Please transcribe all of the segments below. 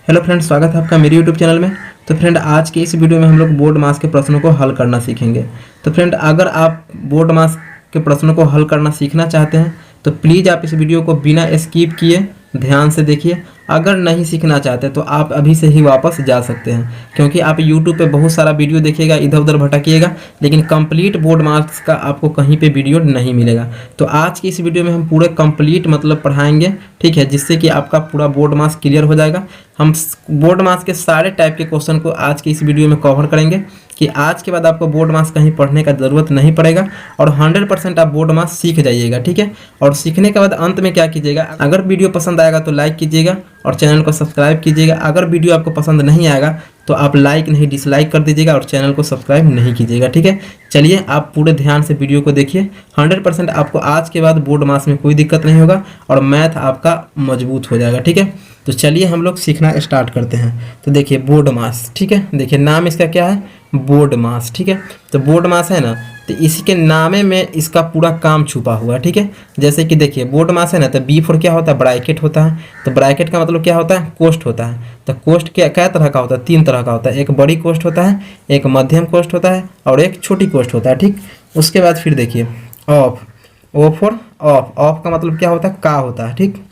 Hello friend, स्वागत है आपका मेरे यूट्यूब चैनल में। तो फ्रेंड, आज के इस वीडियो में हम लोग बोर्ड मास के प्रश्नों को हल करना सीखेंगे। तो फ्रेंड, अगर आप बोर्ड मास के प्रश्नों को हल करना सीखना चाहते हैं तो प्लीज़ आप इस वीडियो को बिना स्किप किए ध्यान से देखिए। अगर नहीं सीखना चाहते तो आप अभी से ही वापस जा सकते हैं, क्योंकि आप यूट्यूब पे बहुत सारा वीडियो देखिएगा, इधर उधर भटकिएगा, लेकिन कंप्लीट बोर्ड मार्क्स का आपको कहीं पे वीडियो नहीं मिलेगा। तो आज की इस वीडियो में हम पूरे कंप्लीट मतलब पढ़ाएंगे, ठीक है, जिससे कि आपका पूरा बोर्ड मार्क्स क्लियर हो जाएगा। हम बोर्ड मार्क्स के सारे टाइप के क्वेश्चन को आज की इस वीडियो में कवर करेंगे कि आज के बाद आपको बोर्ड मार्क्स कहीं पढ़ने का ज़रूरत नहीं पड़ेगा और 100% आप बोर्ड मार्क्स सीख जाइएगा, ठीक है। और सीखने के बाद अंत में क्या कीजिएगा, अगर वीडियो पसंद आएगा तो लाइक कीजिएगा और चैनल को सब्सक्राइब कीजिएगा। अगर वीडियो आपको पसंद नहीं आएगा तो आप लाइक नहीं डिसलाइक कर दीजिएगा और चैनल को सब्सक्राइब नहीं कीजिएगा, ठीक है। चलिए, आप पूरे ध्यान से वीडियो को देखिए। 100% आपको आज के बाद बोर्ड मार्क्स में कोई दिक्कत नहीं होगा और मैथ आपका मजबूत हो जाएगा, ठीक है। तो चलिए हम लोग सीखना स्टार्ट करते हैं। तो देखिए बोर्ड मास, ठीक है, देखिए नाम इसका क्या है, बोर्ड मास, ठीक है। तो बोर्ड मास है ना, तो इसी के नामे में इसका पूरा काम छुपा हुआ है, ठीक है। जैसे कि देखिए बोर्ड मास है ना, तो बी फॉर क्या होता है, ब्रैकेट होता है। तो ब्रैकेट का मतलब क्या होता है, कोष्ठ होता है। तो कोष्ठ क्या तरह का होता है, 3 तरह का होता है। एक बड़ी कोष्ठ होता है, एक मध्यम कोष्ठ होता है और एक छोटी कोष्ठ होता है, ठीक। उसके बाद फिर देखिए of, O for of, of का मतलब क्या होता है, का होता है, ठीक।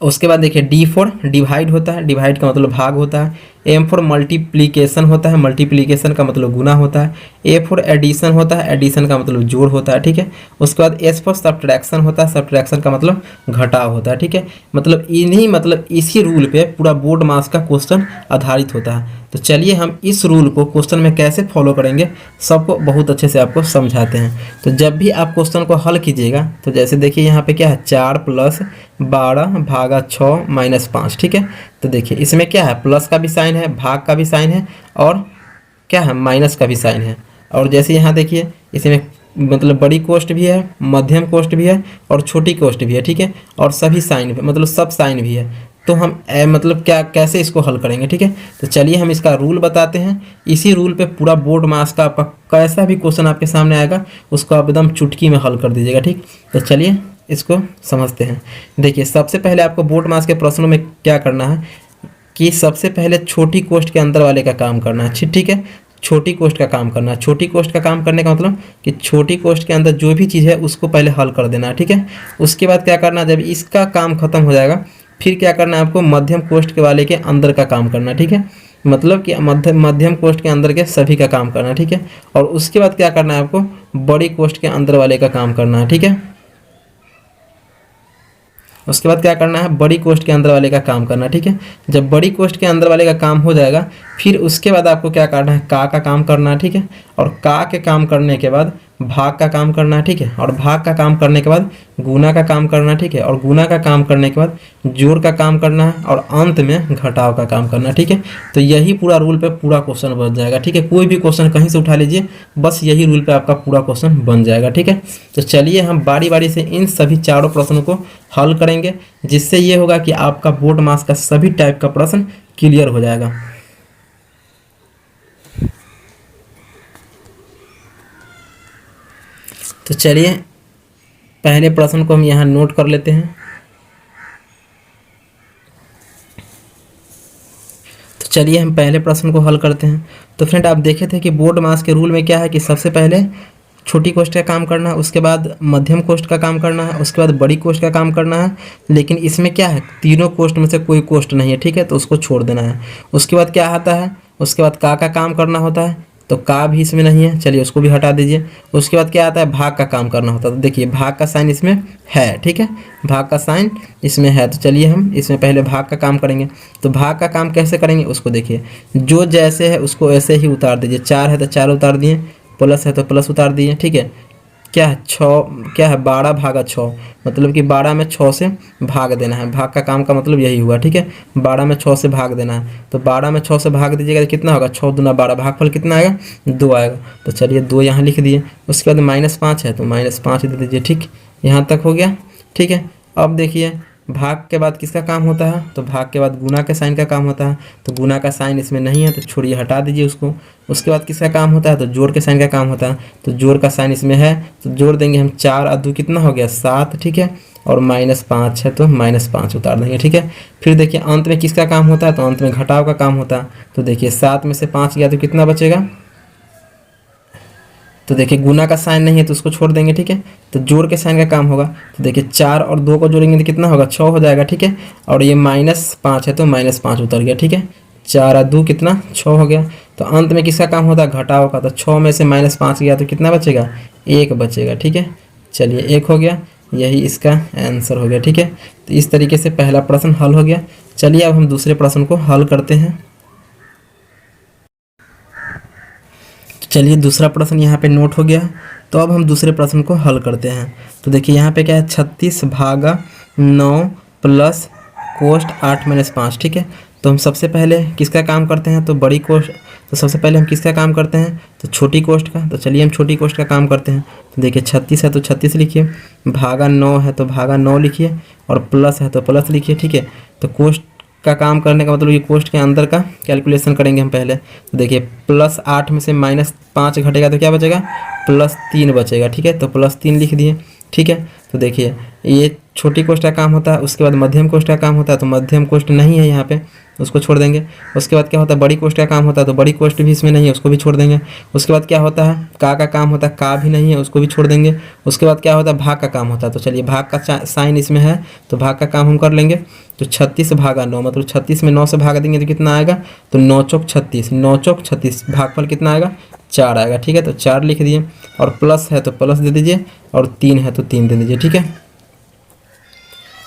उसके बाद देखिए डी फॉर डिवाइड होता है, डिवाइड का मतलब भाग होता है। एम फॉर मल्टीप्लिकेशन होता है, मल्टीप्लिकेशन का मतलब गुना होता है। ए फॉर एडिशन होता है, एडिशन का मतलब जोड़ होता है, ठीक है। उसके बाद एस फॉर सब्ट्रैक्शन होता है, सब्ट्रैक्शन का मतलब घटाव होता है, ठीक है। मतलब इसी रूल पे पूरा बोर्ड मास का क्वेश्चन आधारित होता है। तो चलिए हम इस रूल को क्वेश्चन में कैसे फॉलो करेंगे सबको बहुत अच्छे से आपको समझाते हैं। तो जब भी आप क्वेश्चन को हल कीजिएगा तो जैसे देखिए यहाँ पे क्या है, 4 + 12 भागा 6 - 5, ठीक है। तो देखिए इसमें क्या है, प्लस का भी साइन है, भाग का भी साइन है और क्या है, माइनस का भी साइन है। और जैसे यहाँ देखिए इसमें मतलब बड़ी कोष्ठ भी है, मध्यम कोष्ठ भी है और छोटी कोष्ठ भी है, ठीक है। और सभी साइन मतलब सब साइन भी है। तो हम मतलब क्या कैसे इसको हल करेंगे, ठीक है। तो चलिए हम इसका रूल बताते हैं। इसी रूल पे पूरा बोर्ड मास का आपका कैसा भी क्वेश्चन आपके सामने आएगा उसको आप एकदम चुटकी में हल कर दीजिएगा, ठीक। तो चलिए इसको समझते हैं। देखिए सबसे पहले आपको बोर्ड मास के प्रश्नों में क्या करना है कि सबसे पहले छोटी कोष्ठ के अंदर वाले का काम करना है, ठीक है। छोटी कोष्ठ का काम करना है। छोटी कोष्ठ का काम करने का मतलब कि छोटी कोष्ठ के अंदर जो भी चीज़ है उसको पहले हल कर देना है, ठीक है। उसके बाद क्या करना है, जब इसका काम खत्म हो जाएगा फिर क्या करना है आपको, मध्यम कोष्ठ के वाले के अंदर का काम करना, ठीक है। मतलब कि मध्यम कोष्ठ के अंदर के सभी का काम करना, ठीक है। और उसके बाद क्या करना है आपको, बड़ी कोष्ठ के अंदर वाले का काम करना है, ठीक है। उसके बाद क्या करना है, बड़ी कोष्ठ के अंदर वाले का काम करना, ठीक है। जब बड़ी कोष्ठ के अंदर वाले का काम हो जाएगा फिर उसके बाद आपको क्या करना है, का काम करना है, ठीक है। और का के काम करने के बाद भाग का काम करना है, ठीक है। और भाग का काम करने के बाद गुना का काम करना है, ठीक है। और गुना का काम करने के बाद जोड़ का काम करना है और अंत में घटाव का काम करना है, ठीक है। तो यही पूरा रूल पे पूरा क्वेश्चन बन जाएगा, ठीक है। कोई भी क्वेश्चन कहीं से उठा लीजिए, बस यही रूल पे आपका पूरा क्वेश्चन बन जाएगा, ठीक है। तो चलिए हम बारी बारी से इन सभी चारों प्रश्नों को हल करेंगे, जिससे ये होगा कि आपका बोर्ड मास का सभी टाइप का प्रश्न क्लियर हो जाएगा। तो चलिए पहले प्रश्न को हम यहाँ नोट कर लेते हैं। तो चलिए हम पहले प्रश्न को हल करते हैं। तो फ्रेंड, आप देखे थे कि बोर्ड मास के रूल में क्या है कि सबसे पहले छोटी कोष्ठ का काम करना है, उसके बाद मध्यम कोष्ठ का काम करना है, उसके बाद बड़ी कोष्ठ का काम करना है। लेकिन इसमें क्या है, तीनों कोष्ठ में से कोई कोष्ठ नहीं है, ठीक है, तो उसको छोड़ देना है। उसके बाद क्या आता है, उसके बाद का काम करना होता है, तो का भी इसमें नहीं है, चलिए उसको भी हटा दीजिए। उसके बाद क्या आता है, भाग का काम करना होता है। तो देखिए भाग का साइन इसमें है, ठीक है, भाग का साइन इसमें है। तो चलिए हम इसमें पहले भाग का काम करेंगे। तो भाग का काम कैसे करेंगे उसको देखिए, जो जैसे है उसको ऐसे ही उतार दीजिए। 4 है तो 4 उतार दिए, प्लस है तो प्लस उतार दिए, ठीक है। क्या है, 6 क्या है, 12 भागा 6, मतलब कि 12 में 6 से भाग देना है। भाग का काम का मतलब यही हुआ, ठीक है। 12 में 6 से भाग देना है। तो 12 में 6 से भाग दीजिएगा तो कितना होगा, 6 दूना 12, भागफल कितना आएगा, 2 आएगा। तो चलिए 2 यहाँ लिख दिए। उसके बाद -5 है तो -5 दे दीजिए, ठीक। यहाँ तक हो गया, ठीक है। अब देखिए भाग के बाद किसका काम होता है, तो भाग के बाद गुना के साइन का काम होता है। तो गुना का साइन इसमें नहीं है तो छोड़िए, हटा दीजिए उसको। उसके बाद किसका काम होता है, तो जोड़ के साइन का काम होता है। तो जोड़ का साइन इसमें है तो जोड़ देंगे हम, 4 और 2 कितना हो गया 7, ठीक है। और -5 है तो -5 उतार देंगे, ठीक है। फिर देखिए अंत में किसका काम होता है, तो अंत में घटाव का काम होता है। तो देखिए 7 में से 5 गया तो कितना बचेगा, तो देखिए गुना का साइन नहीं है तो उसको छोड़ देंगे, ठीक है। तो जोड़ के साइन का काम होगा। तो देखिए 4 और 2 को जोड़ेंगे तो कितना होगा, 6 हो जाएगा, ठीक है। और ये -5 है तो -5 उतर गया, ठीक है। 4 और 2 कितना 6 हो गया। तो अंत में किसका काम होता है, घटाव का। तो 6 में से -5 गया तो कितना बचेगा, 1 बचेगा, ठीक है। चलिए 1 हो गया, यही इसका आंसर हो गया, ठीक है। तो इस तरीके से पहला प्रश्न हल हो गया। चलिए अब हम दूसरे प्रश्न को हल करते हैं। चलिए दूसरा प्रश्न यहाँ पे नोट हो गया। तो अब हम दूसरे प्रश्न को हल करते हैं। तो देखिए यहाँ पे क्या है, 36 भागा 9 प्लस कोष्ट 8 - 5, ठीक है। तो हम सबसे पहले किसका काम करते हैं, तो बड़ी कोष्ट। तो सबसे पहले हम किसका काम करते हैं, तो छोटी कोष्ट का। तो चलिए हम छोटी कोष्ट का काम करते हैं। तो देखिए 36 है तो 36 लिखिए, भागा 9 है तो भागा 9 लिखिए, और प्लस है तो प्लस लिखिए, ठीक है। तो कोष्ट का काम करने का मतलब ये कोष्ट के अंदर का कैलकुलेशन करेंगे हम पहले। तो देखिए +8 में से -5 घटेगा तो क्या बचेगा, +3 बचेगा, ठीक है। तो +3 लिख दिए, ठीक है। तो देखिए ये छोटी कोष्ट का काम होता है। उसके बाद मध्यम कोष्ट का काम होता है। तो मध्यम कोष्ट नहीं है यहाँ पे, उसको छोड़ देंगे। उसके बाद क्या होता है, बड़ी कोष्ट का काम होता है। तो बड़ी कोष्ट भी इसमें नहीं है, उसको भी छोड़ देंगे। उसके बाद क्या होता है, का काम होता है, का भी नहीं है, उसको भी छोड़ देंगे। उसके बाद क्या होता है, भाग का काम होता है। तो चलिए भाग का साइन इसमें है तो भाग का काम हम कर लेंगे। तो 36 भागा 9 मतलब 36 में 9 से भाग देंगे तो कितना आएगा, तो 9 चौक 36, 9 चौक 36, भागफल कितना आएगा, 4 आएगा, ठीक है। तो 4 लिख दिए, और प्लस है तो प्लस दे दीजिए, और 3 है तो 3 दे दीजिए, ठीक है।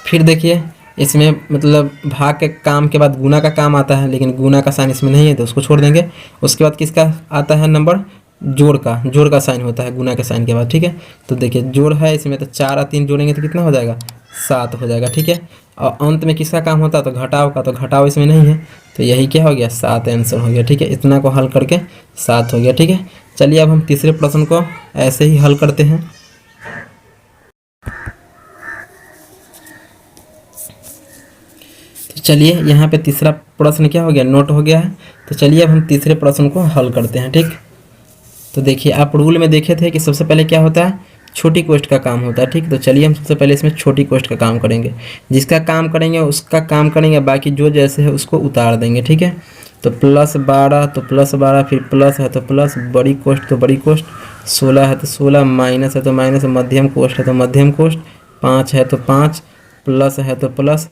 फिर देखिए इसमें मतलब भाग के काम के बाद गुना का काम आता है, लेकिन गुना का साइन इसमें नहीं है तो उसको छोड़ देंगे। उसके बाद किसका आता है नंबर, जोड़ का साइन होता है गुना के साइन के बाद, ठीक है। तो देखिए जोड़ है इसमें, तो 4 और 3 जोड़ेंगे तो कितना हो जाएगा, 7 हो जाएगा, ठीक है। और अंत में किसका काम होता है, तो घटाव का। तो घटाव इसमें नहीं है तो यही क्या हो गया, 7 आंसर हो गया, ठीक है। इतना को हल करके 7 हो गया, ठीक है। चलिए अब हम तीसरे प्रश्न को ऐसे ही हल करते हैं। तो चलिए यहाँ पे तीसरा प्रश्न क्या हो गया, नोट हो गया है। तो चलिए अब हम तीसरे प्रश्न को हल करते हैं, ठीक। तो देखिए आप रूल में देखे थे कि सबसे पहले क्या होता है, छोटी कोष्ट का काम होता है, ठीक। तो चलिए हम सबसे पहले इसमें छोटी कोष्ट का काम करेंगे। जिसका काम करेंगे उसका काम करेंगे, बाकी जो जैसे है उसको उतार देंगे, ठीक है। तो +12 तो +12, फिर प्लस है तो प्लस, बड़ी कोष्ट तो बड़ी कोष्ट, 16 है तो 16, माइनस है तो माइनस, मध्यम कोष्ट है तो मध्यम कोष्ट, 5 है तो 5, प्लस है तो प्लस।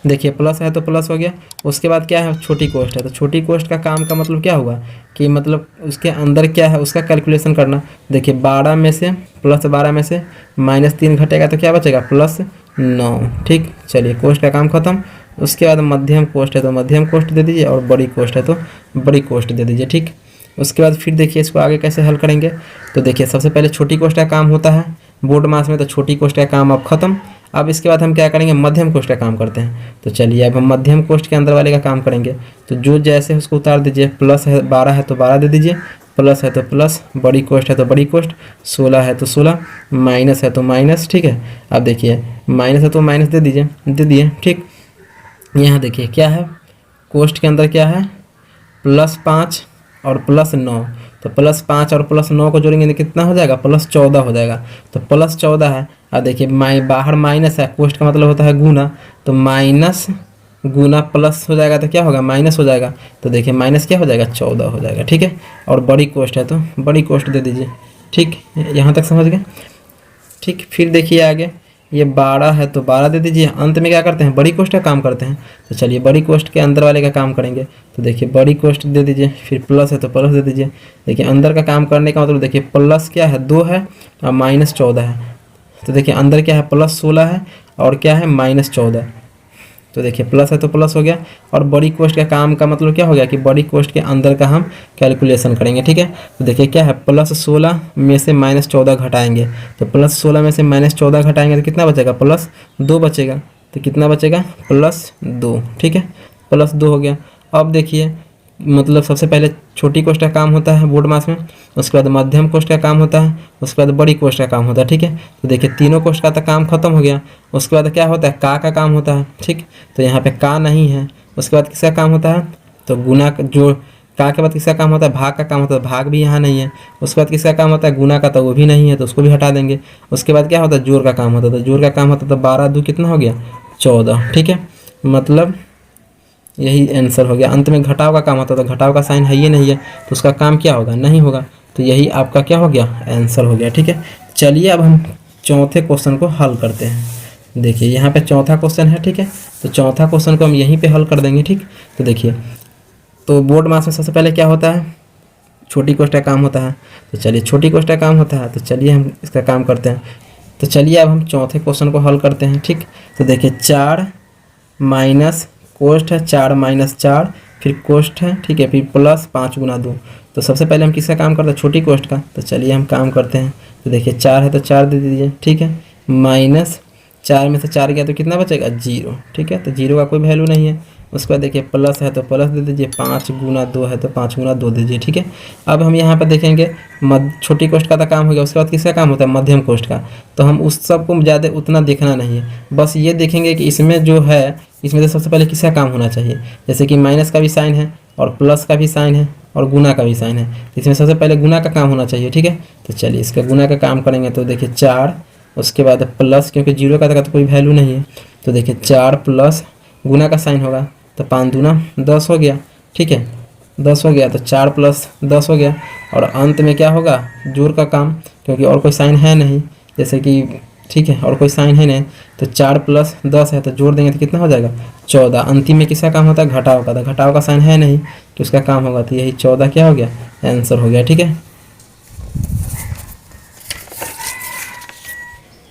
देखिए प्लस है तो प्लस हो गया। उसके बाद क्या है, छोटी कोष्ट है। तो छोटी कोष्ट का काम का मतलब क्या हुआ कि मतलब उसके अंदर क्या है उसका कैलकुलेशन करना। देखिए 12 में से +12 में से -3 घटेगा तो क्या बचेगा, +9, ठीक। चलिए कोष्ट का काम खत्म। उसके बाद मध्यम कोष्ट है तो मध्यम कोष्ट दे दीजिए, और बड़ी कोष्ट है तो बड़ी कोष्ट दे दीजिए, ठीक। उसके बाद फिर देखिए इसको आगे कैसे हल करेंगे। तो देखिए सबसे पहले छोटी कोष्ट का काम होता है बोर्ड मास में, तो छोटी कोष्ट का काम अब खत्म। अब इसके बाद हम क्या करेंगे, मध्यम कोष्ट का काम करते हैं। तो चलिए अब हम मध्यम कोष्ट के अंदर वाले का काम करेंगे। तो जो जैसे उसको उतार दीजिए, प्लस है 12 है तो 12 दे दीजिए, प्लस है तो प्लस, बड़ी कोष्ट है तो बड़ी कोष्ट, 16 है तो 16, माइनस है तो माइनस, ठीक है। अब देखिए माइनस है तो माइनस दे दिए, ठीक। यहाँ देखिए क्या है, कोष्ट के अंदर क्या है, +5 और +9। तो +5 और +9 को जोड़ेंगे तो कितना हो जाएगा, +14 हो जाएगा। तो +14 है। अब देखिए बाहर माइनस है, कोष्ट का मतलब होता है गुना, तो माइनस गुना प्लस हो जाएगा तो क्या होगा, माइनस हो जाएगा। तो देखिए माइनस क्या हो जाएगा, 14 हो जाएगा, ठीक है। और बड़ी कोष्ट है तो बड़ी कोष्ट दे दीजिए, ठीक। यहाँ तक समझ गए, ठीक। फिर देखिए आगे ये 12 है तो 12 दे दीजिए। अंत में क्या करते हैं, बड़ी कोष्ट का काम करते हैं। तो चलिए बड़ी कोष्ट के अंदर वाले का काम करेंगे। तो देखिए बड़ी कोष्ट दे दीजिए, फिर प्लस है तो प्लस दे दीजिए। देखिए अंदर का काम करने का मतलब देखिए प्लस क्या है, 2 है, और -14 है। तो देखिए अंदर क्या है, +16 है, और क्या है, -14। तो देखिए प्लस है तो प्लस हो गया। और बड़ी कोष्ट का काम का मतलब क्या हो गया कि बड़ी कोष्ट के अंदर का हम कैलकुलेशन करेंगे, ठीक है। तो देखिए क्या है, +16 में से -14 घटाएंगे। तो +16 में से -14 घटाएंगे तो कितना बचेगा, +2 बचेगा। तो कितना बचेगा, +2, ठीक है। +2 हो गया। अब देखिए मतलब सबसे पहले छोटी कोष्ठ का काम होता है बोर्ड मास में, उसके बाद मध्यम कोष्ठ का काम होता है, उसके बाद बड़ी कोष्ठ का काम होता है। ठीक है, तो देखिए तीनों कोष्ठ का तो काम खत्म हो गया। उसके बाद क्या होता है, का काम होता है। ठीक, तो यहाँ पे का नहीं है। उसके बाद किसका काम होता है, तो गुना जो का के बाद किसका काम होता है, भाग का काम होता है, भाग भी यहाँ नहीं है। उसके बाद किसका काम होता है, गुना का, तो वो भी नहीं है, तो उसको भी हटा देंगे। उसके बाद क्या होता है, जोड़ का काम होता है, तो जोड़ का काम होता है, तो 12 2 कितना हो गया, 14। ठीक है, मतलब यही आंसर हो गया। अंत में घटाव का काम होता है, तो घटाव का साइन है ही नहीं है, तो उसका काम क्या होगा, नहीं होगा। तो यही आपका क्या हो गया, आंसर हो गया। ठीक है, चलिए अब हम चौथे क्वेश्चन को हल करते हैं। देखिए यहाँ पे चौथा क्वेश्चन है। ठीक है, तो चौथा क्वेश्चन को हम यहीं पे हल कर देंगे। ठीक, तो देखिए, तो बोर्ड मास में सबसे पहले क्या होता है, छोटी कोष्ठ का काम होता है। तो चलिए छोटी कोष्ठ का काम होता है, तो चलिए हम इसका काम करते हैं। तो चलिए अब हम चौथे क्वेश्चन को हल करते हैं। ठीक, तो देखिए 4 माइनस कोष्ठ है, 4 माइनस 4, फिर कोष्ठ है। ठीक है, फिर प्लस 5 गुना 2। तो सबसे पहले हम किसका काम करते हैं, छोटी कोष्ठ का। तो चलिए हम काम करते हैं। तो देखिए 4 है तो 4 दे दीजिए। ठीक है, माइनस 4 में से 4 गया तो कितना बचेगा, 0। ठीक है, तो 0 का कोई वैल्यू नहीं है। उसके बाद देखिए प्लस है तो प्लस दे दीजिए, 5 गुना 2 है तो 5 गुना 2 दीजिए। ठीक है, अब हम यहाँ पर देखेंगे छोटी कोष्ठ का तो काम हो गया। उसके बाद किसका काम होता है, मध्यम कोष्ठ का। तो हम उस सब को ज़्यादा उतना देखना नहीं है, बस ये देखेंगे कि इसमें जो है, इसमें से सबसे पहले किसका काम होना चाहिए। जैसे कि माइनस का भी साइन है और प्लस का भी साइन है और गुना का भी साइन है, इसमें सबसे पहले गुना का काम होना चाहिए। ठीक है, तो चलिए इसका गुना का काम करेंगे। तो देखिए 4, उसके बाद प्लस, क्योंकि 0 का तो कोई वैल्यू नहीं है, तो देखिए 4 प्लस गुना का साइन होगा, तो 5 दूना 10 हो गया। ठीक है, 10 हो गया, तो 4 प्लस 10 हो गया। और अंत में क्या होगा, जोड़ का काम, क्योंकि और कोई साइन है नहीं, जैसे कि ठीक है और कोई साइन है नहीं, तो 4 प्लस 10 है, तो जोड़ देंगे तो कितना हो जाएगा, 14। अंतिम में किसका काम होता है, घटाव का, तो घटाव का साइन है नहीं, तो उसका काम होगा, तो यही 14 क्या हो गया, आंसर हो गया। ठीक है,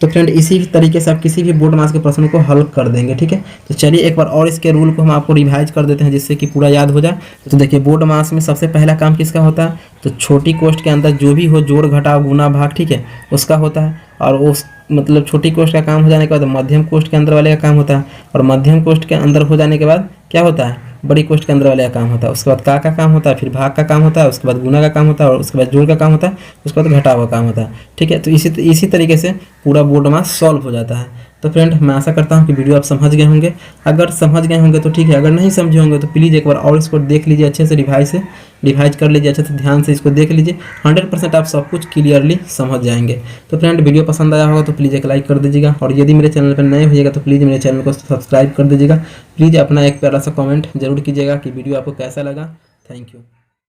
तो फ्रेंड इसी तरीके से आप किसी भी बोर्ड मास के प्रश्न को हल कर देंगे। ठीक है, तो चलिए एक बार और इसके रूल को हम आपको रिवाइज कर देते हैं, जिससे कि पूरा याद हो जाए। तो देखिए बोर्ड मास में सबसे पहला काम किसका होता है, तो छोटी कोष्ठ के अंदर जो भी हो, जोड़ घटाव गुना भाग, ठीक है, उसका होता है। और उस मतलब छोटी कोष्ठ का काम हो जाने के बाद मध्यम कोष्ठ के अंदर वाले का काम होता है, और मध्यम कोष्ठ के अंदर हो जाने के बाद क्या होता है, बड़ी कोष्ठ के अंदर वाले का काम होता है। उसके बाद का काम होता है, फिर भाग का काम होता है, उसके बाद गुना का काम होता है, और उसके बाद जोड़ का काम होता है, उसके बाद घटाव का काम होता है। ठीक है, तो इसी तरीके से पूरा बोर्ड मास सॉल्व हो जाता है। तो फ्रेंड मैं आशा करता हूँ कि वीडियो आप समझ गए होंगे। अगर समझ गए होंगे तो ठीक है, अगर नहीं समझे होंगे तो प्लीज़ एक बार और इसको देख लीजिए, अच्छे से रिवाइज कर लीजिए, अच्छे से ध्यान से इसको देख लीजिए। 100% आप सब कुछ क्लियरली समझ जाएंगे। तो फ्रेंड वीडियो पसंद आया होगा तो प्लीज़ एक लाइक कर दीजिएगा, और यदि मेरे चैनल पर नए होइएगा तो प्लीज़ मेरे चैनल को सब्सक्राइब कर दीजिएगा। प्लीज़ अपना एक प्यारा सा कमेंट जरूर कीजिएगा कि वीडियो आपको कैसा लगा। Thank you.